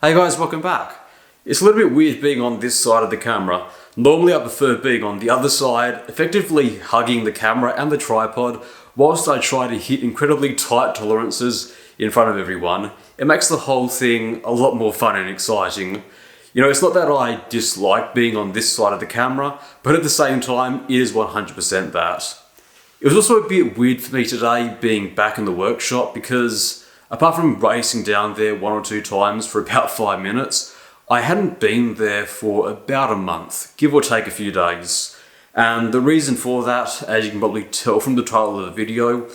Hey guys, welcome back. It's a little bit weird being on this side of the camera. Normally I prefer being on the other side, effectively hugging the camera and the tripod, whilst I try to hit incredibly tight tolerances in front of everyone. It makes the whole thing a lot more fun and exciting. You know, it's not that I dislike being on this side of the camera, but at the same time, it is 100% that. It was also a bit weird for me today being back in the workshop because apart from racing down there one or two times for about 5 minutes, I hadn't been there for about a month, give or take a few days. And the reason for that, as you can probably tell from the title of the video,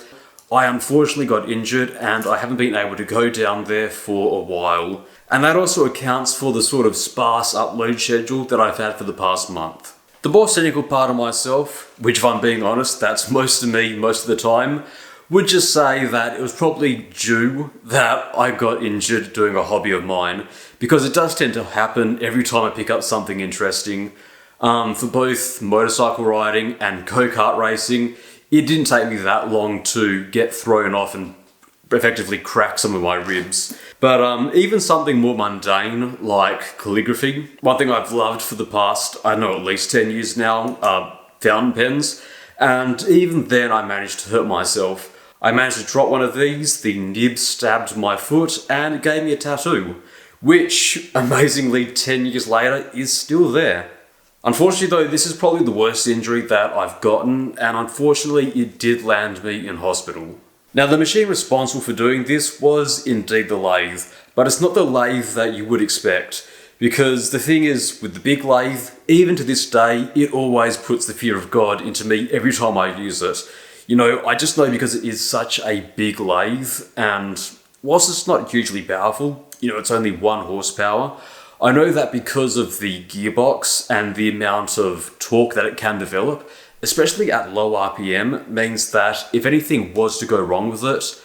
I unfortunately got injured and I haven't been able to go down there for a while. And that also accounts for the sort of sparse upload schedule that I've had for the past month. The more cynical part of myself, which if I'm being honest, that's most of me most of the time, would just say that it was probably due that I got injured doing a hobby of mine, because it does tend to happen every time I pick up something interesting. For both motorcycle riding and go-kart racing, it didn't take me that long to get thrown off and effectively crack some of my ribs. But even something more mundane like calligraphy, one thing I've loved for the past, I don't know, at least 10 years now, fountain pens, and even then I managed to hurt myself. I managed to drop one of these, the nib stabbed my foot and it gave me a tattoo, which, amazingly 10 years later, is still there. Unfortunately though, this is probably the worst injury that I've gotten, and unfortunately it did land me in hospital. Now the machine responsible for doing this was indeed the lathe, but it's not the lathe that you would expect, because the thing is, with the big lathe, even to this day, it always puts the fear of God into me every time I use it. You know, I just know because it is such a big lathe, and whilst it's not hugely powerful, you know, it's only 1 horsepower, I know that because of the gearbox and the amount of torque that it can develop, especially at low RPM, means that if anything was to go wrong with it,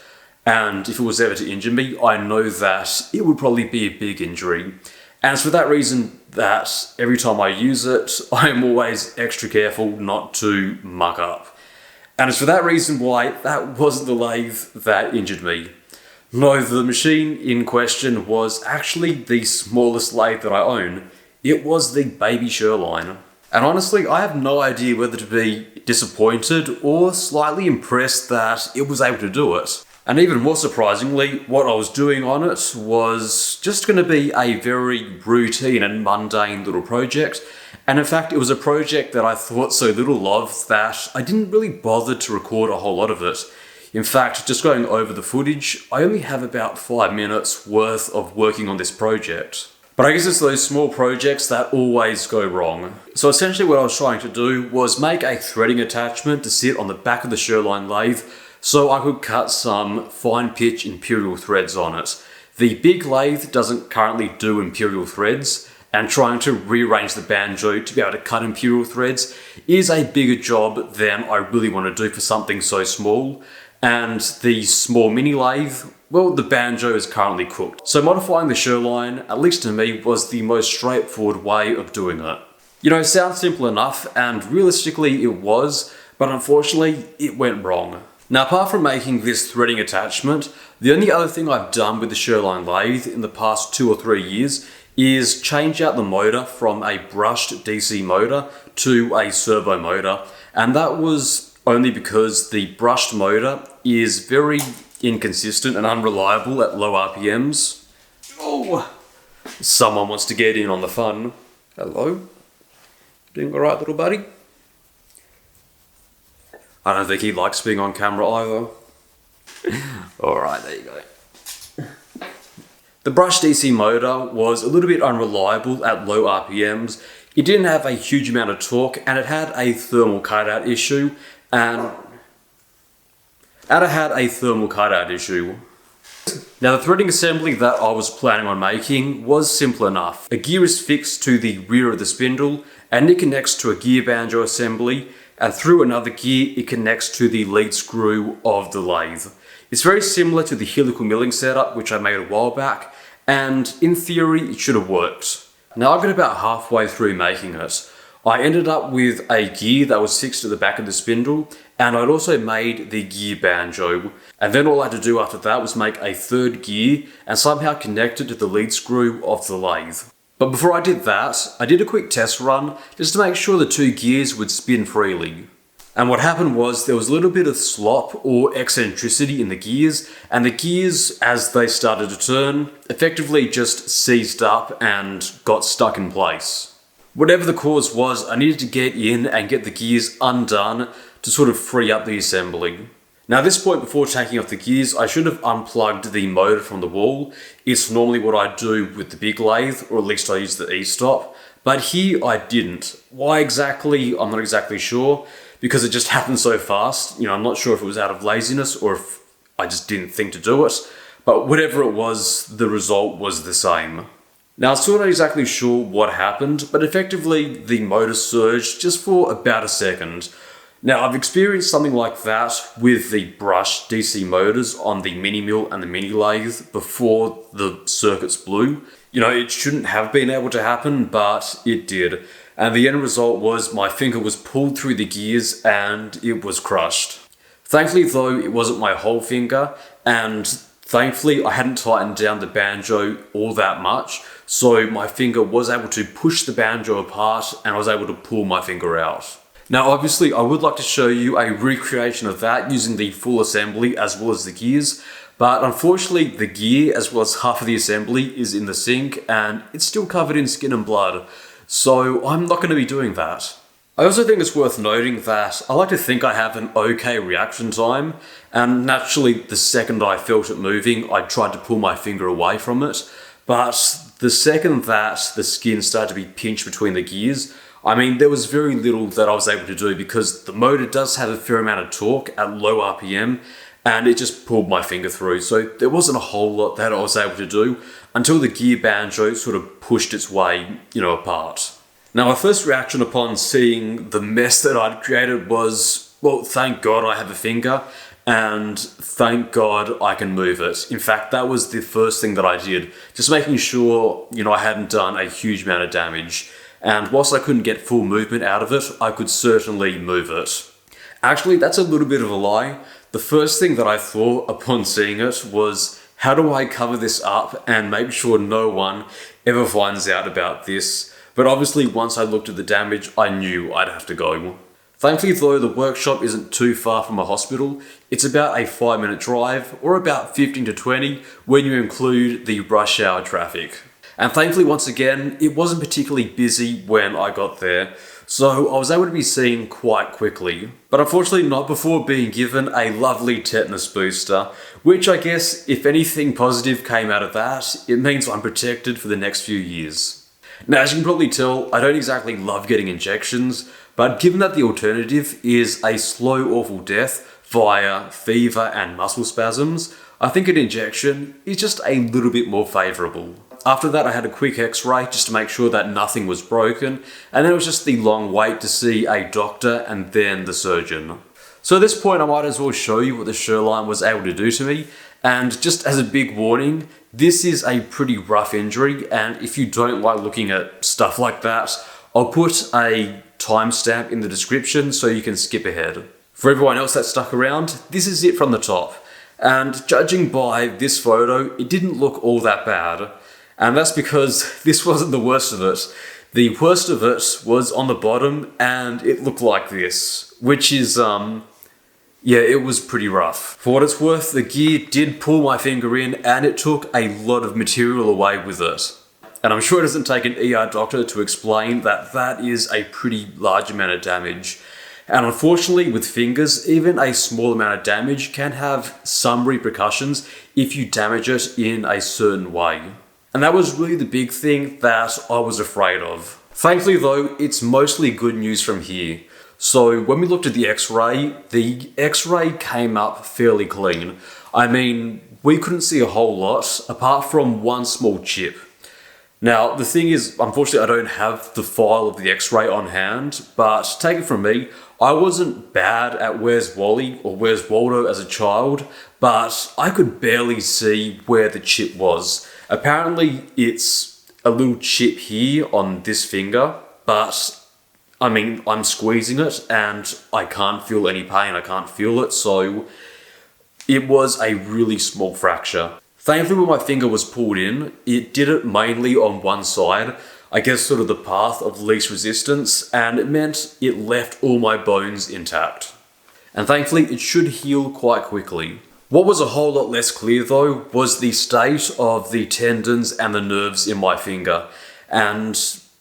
and if it was ever to injure me, I know that it would probably be a big injury. And it's for that reason that every time I use it, I'm always extra careful not to muck up. And it's for that reason why that wasn't the lathe that injured me. No, the machine in question was actually the smallest lathe that I own. It was the Baby Sherline. And honestly, I have no idea whether to be disappointed or slightly impressed that it was able to do it. And even more surprisingly, what I was doing on it was just going to be a very routine and mundane little project. And in fact, it was a project that I thought so little of that I didn't really bother to record a whole lot of it. In fact, just going over the footage, I only have about 5 minutes worth of working on this project. But I guess it's those small projects that always go wrong. So essentially what I was trying to do was make a threading attachment to sit on the back of the Sherline lathe so I could cut some fine pitch imperial threads on it. The big lathe doesn't currently do imperial threads, and trying to rearrange the banjo to be able to cut imperial threads is a bigger job than I really want to do for something so small. And the small mini lathe, well, the banjo is currently cooked. So modifying the Sherline, at least to me, was the most straightforward way of doing it. You know, it sounds simple enough, and realistically it was, but unfortunately it went wrong. Now, apart from making this threading attachment, the only other thing I've done with the Sherline lathe in the past 2 or 3 years is change out the motor from a brushed DC motor to a servo motor, and that was only because the brushed motor is very inconsistent and unreliable at low RPMs. Oh, someone wants to get in on the fun. Hello? Doing alright, little buddy? I don't think he likes being on camera either. Alright, there you go. The brushed DC motor was a little bit unreliable at low RPMs. It didn't have a huge amount of torque, and it had a thermal cutout issue, Now the threading assembly that I was planning on making was simple enough. A gear is fixed to the rear of the spindle, and it connects to a gear banjo assembly, and through another gear it connects to the lead screw of the lathe. It's very similar to the helical milling setup which I made a while back, and in theory it should have worked. Now I got about halfway through making it. I ended up with a gear that was fixed to the back of the spindle, and I'd also made the gear banjo. And then all I had to do after that was make a third gear and somehow connect it to the lead screw of the lathe. But before I did that, I did a quick test run just to make sure the two gears would spin freely. And what happened was there was a little bit of slop or eccentricity in the gears, and the gears, as they started to turn, effectively just seized up and got stuck in place. Whatever the cause was, I needed to get in and get the gears undone to sort of free up the assembly. Now at this point, before taking off the gears, I should have unplugged the motor from the wall. It's normally what I do with the big lathe, or at least I use the E-stop. But here I didn't. Why exactly, I'm not exactly sure, because it just happened so fast. I'm not sure if it was out of laziness or if I just didn't think to do it. But whatever it was, the result was the same. Now, I'm still not exactly sure what happened, but effectively the motor surged just for about a second. Now, I've experienced something like that with the brushed DC motors on the mini mill and the mini lathe before the circuits blew. It shouldn't have been able to happen, but it did. And the end result was my finger was pulled through the gears and it was crushed. Thankfully though, it wasn't my whole finger, and thankfully I hadn't tightened down the banjo all that much, so my finger was able to push the banjo apart and I was able to pull my finger out. Now obviously I would like to show you a recreation of that using the full assembly as well as the gears, but unfortunately the gear as well as half of the assembly is in the sink and it's still covered in skin and blood, so I'm not going to be doing that. I also think it's worth noting that I like to think I have an okay reaction time, and naturally the second I felt it moving I tried to pull my finger away from it, but the second that the skin started to be pinched between the gears, there was very little that I was able to do because the motor does have a fair amount of torque at low RPM and it just pulled my finger through. So there wasn't a whole lot that I was able to do until the gear banjo sort of pushed its way, apart. Now my first reaction upon seeing the mess that I'd created was, well, thank God I have a finger and thank God I can move it. In fact, that was the first thing that I did, just making sure, I hadn't done a huge amount of damage. And whilst I couldn't get full movement out of it, I could certainly move it. Actually, that's a little bit of a lie. The first thing that I thought upon seeing it was, how do I cover this up and make sure no one ever finds out about this? But obviously, once I looked at the damage, I knew I'd have to go. Thankfully though, the workshop isn't too far from a hospital. It's about a 5-minute drive, or about 15 to 20 when you include the rush hour traffic. And thankfully, once again, it wasn't particularly busy when I got there, so I was able to be seen quite quickly. But unfortunately not before being given a lovely tetanus booster, which I guess, if anything positive came out of that, it means I'm protected for the next few years. Now, as you can probably tell, I don't exactly love getting injections, but given that the alternative is a slow, awful death via fever and muscle spasms, I think an injection is just a little bit more favourable. After that, I had a quick x-ray just to make sure that nothing was broken, and then it was just the long wait to see a doctor and then the surgeon. So at this point, I might as well show you what the Sherline was able to do to me, and just as a big warning, this is a pretty rough injury, and if you don't like looking at stuff like that, I'll put a timestamp in the description so you can skip ahead. For everyone else that stuck around, this is it from the top, and judging by this photo, it didn't look all that bad. And that's because this wasn't the worst of it. The worst of it was on the bottom and it looked like this, which is, it was pretty rough. For what it's worth, the gear did pull my finger in and it took a lot of material away with it. And I'm sure it doesn't take an ER doctor to explain that that is a pretty large amount of damage. And unfortunately, with fingers, even a small amount of damage can have some repercussions if you damage it in a certain way. And that was really the big thing that I was afraid of. Thankfully though, it's mostly good news from here. So when we looked at the X-ray came up fairly clean. We couldn't see a whole lot apart from one small chip. Now, the thing is, unfortunately I don't have the file of the X-ray on hand, but take it from me, I wasn't bad at Where's Wally or Where's Waldo as a child, but I could barely see where the chip was. Apparently it's a little chip here on this finger, but I mean, I'm squeezing it and I can't feel any pain, I can't feel it, so it was a really small fracture. Thankfully, when my finger was pulled in, it did it mainly on one side, I guess sort of the path of least resistance, and it meant it left all my bones intact. And thankfully, it should heal quite quickly. What was a whole lot less clear though was the state of the tendons and the nerves in my finger, and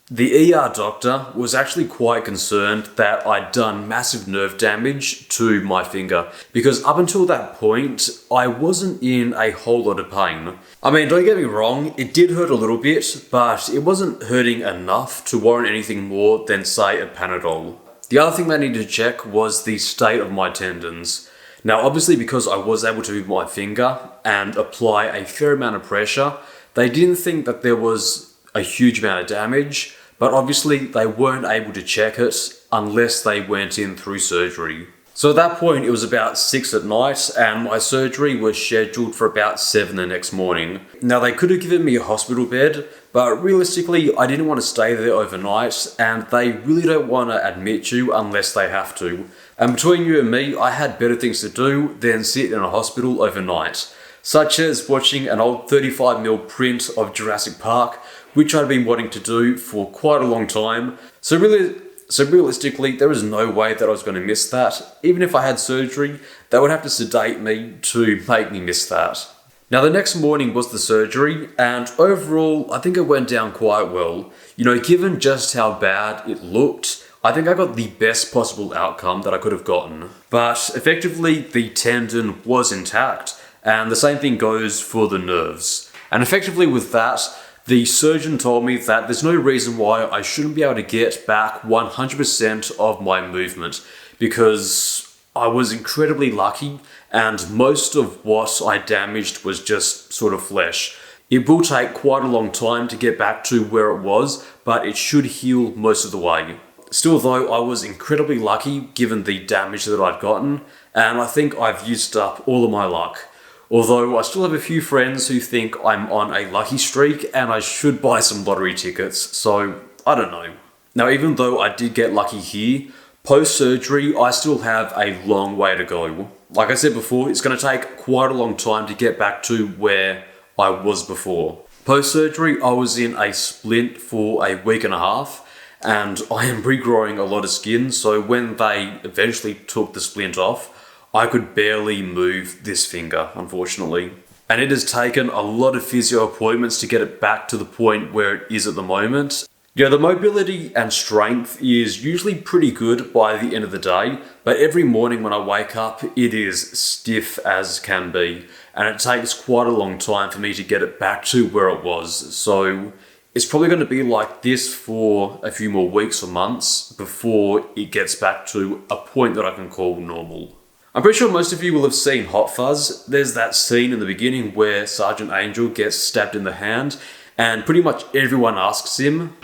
the ER doctor was actually quite concerned that I'd done massive nerve damage to my finger, because up until that point, I wasn't in a whole lot of pain. I mean, don't get me wrong, it did hurt a little bit, but it wasn't hurting enough to warrant anything more than, say, a Panadol. The other thing they needed to check was the state of my tendons. Now, obviously, because I was able to move my finger and apply a fair amount of pressure, they didn't think that there was a huge amount of damage, but obviously they weren't able to check it unless they went in through surgery. So at that point it was about 6 at night and my surgery was scheduled for about 7 the next morning. Now they could have given me a hospital bed, but realistically I didn't want to stay there overnight and they really don't want to admit you unless they have to. And between you and me, I had better things to do than sit in a hospital overnight, such as watching an old 35mm print of Jurassic Park, which I'd been wanting to do for quite a long time. So realistically, there was no way that I was going to miss that. Even if I had surgery, they would have to sedate me to make me miss that. Now the next morning was the surgery, and overall, I think it went down quite well. You know, given just how bad it looked, I think I got the best possible outcome that I could have gotten. But effectively, the tendon was intact, and the same thing goes for the nerves. And effectively with that, the surgeon told me that there's no reason why I shouldn't be able to get back 100% of my movement, because I was incredibly lucky and most of what I damaged was just sort of flesh. It will take quite a long time to get back to where it was, but it should heal most of the way. Still though, I was incredibly lucky given the damage that I'd gotten, and I think I've used up all of my luck. Although I still have a few friends who think I'm on a lucky streak and I should buy some lottery tickets, so I don't know. Now even though I did get lucky here, post-surgery I still have a long way to go. Like I said before, it's going to take quite a long time to get back to where I was before. Post-surgery I was in a splint for a week and a half, and I am regrowing a lot of skin, so when they eventually took the splint off, I could barely move this finger, unfortunately. And it has taken a lot of physio appointments to get it back to the point where it is at the moment. Yeah, the mobility and strength is usually pretty good by the end of the day, but every morning when I wake up, it is stiff as can be. And it takes quite a long time for me to get it back to where it was. So it's probably going to be like this for a few more weeks or months before it gets back to a point that I can call normal. I'm pretty sure most of you will have seen Hot Fuzz. There's that scene in the beginning where Sergeant Angel gets stabbed in the hand, and pretty much everyone asks him,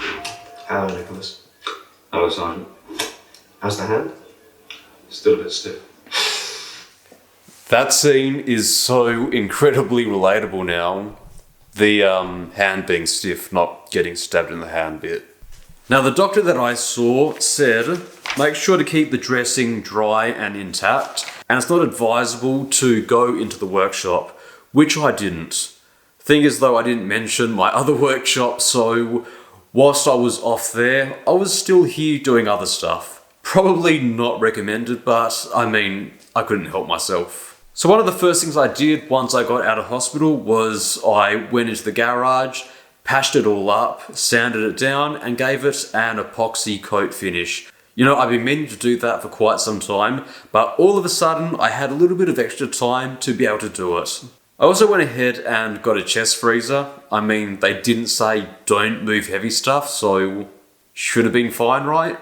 "Hello, Nicholas. Hello, Sergeant. How's the hand?" Still a bit stiff. That scene is so incredibly relatable now. The hand being stiff, not getting stabbed in the hand bit. Now the doctor that I saw said, make sure to keep the dressing dry and intact, and it's not advisable to go into the workshop, which I didn't. Thing is though, I didn't mention my other workshop, so whilst I was off there, I was still here doing other stuff. Probably not recommended, but I mean, I couldn't help myself. So one of the first things I did once I got out of hospital was I went into the garage, patched it all up, sanded it down, and gave it an epoxy coat finish. You know, I've been meaning to do that for quite some time, but all of a sudden I had a little bit of extra time to be able to do it. I also went ahead and got a chest freezer. I mean, they didn't say don't move heavy stuff, so should have been fine, right?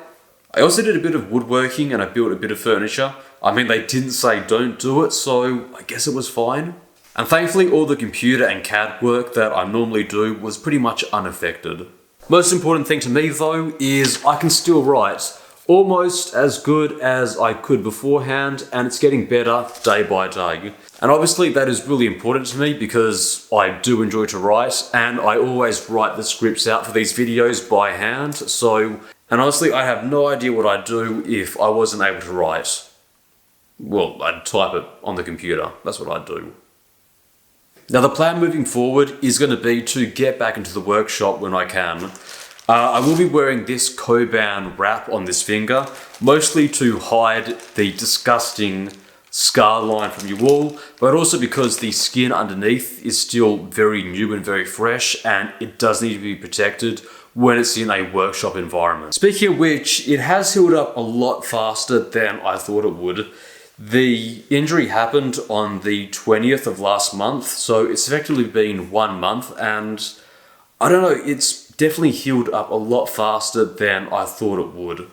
I also did a bit of woodworking and I built a bit of furniture. I mean, they didn't say don't do it, so I guess it was fine. And thankfully all the computer and CAD work that I normally do was pretty much unaffected. Most important thing to me though is I can still write almost as good as I could beforehand, and it's getting better day by day. And obviously that is really important to me because I do enjoy to write, and I always write the scripts out for these videos by hand, so And honestly, I have no idea what I'd do if I wasn't able to write. Well, I'd type it on the computer. That's what I'd do. Now, the plan moving forward is going to be to get back into the workshop when I can. I will be wearing this Coban wrap on this finger, mostly to hide the disgusting scar line from you all, but also because the skin underneath is still very new and very fresh, and it does need to be protected when it's in a workshop environment. Speaking of which, it has healed up a lot faster than I thought it would. The injury happened on the 20th of last month, so it's effectively been 1 month, and I don't know, it's definitely healed up a lot faster than I thought it would.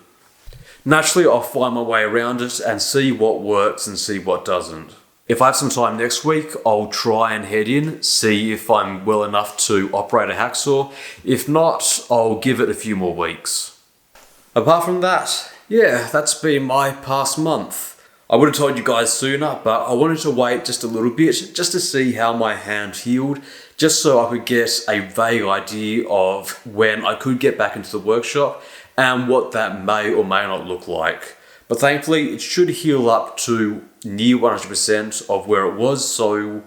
Naturally, I'll find my way around it and see what works and see what doesn't. If I have some time next week, I'll try and head in, see if I'm well enough to operate a hacksaw. If not, I'll give it a few more weeks. Apart from that, yeah, that's been my past month. I would have told you guys sooner, but I wanted to wait just a little bit just to see how my hand healed, just so I could get a vague idea of when I could get back into the workshop and what that may or may not look like. But thankfully, it should heal up to near 100% of where it was, so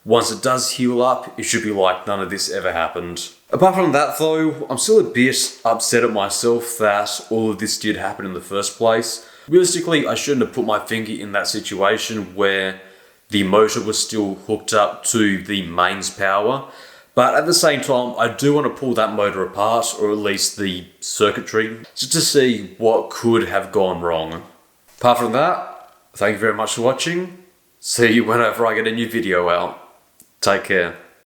once it does heal up, it should be like none of this ever happened. Apart from that though, I'm still a bit upset at myself that all of this did happen in the first place. Realistically, I shouldn't have put my finger in that situation where the motor was still hooked up to the mains power. But at the same time, I do want to pull that motor apart, or at least the circuitry, just to see what could have gone wrong. Apart from that, thank you very much for watching. See you whenever I get a new video out. Take care.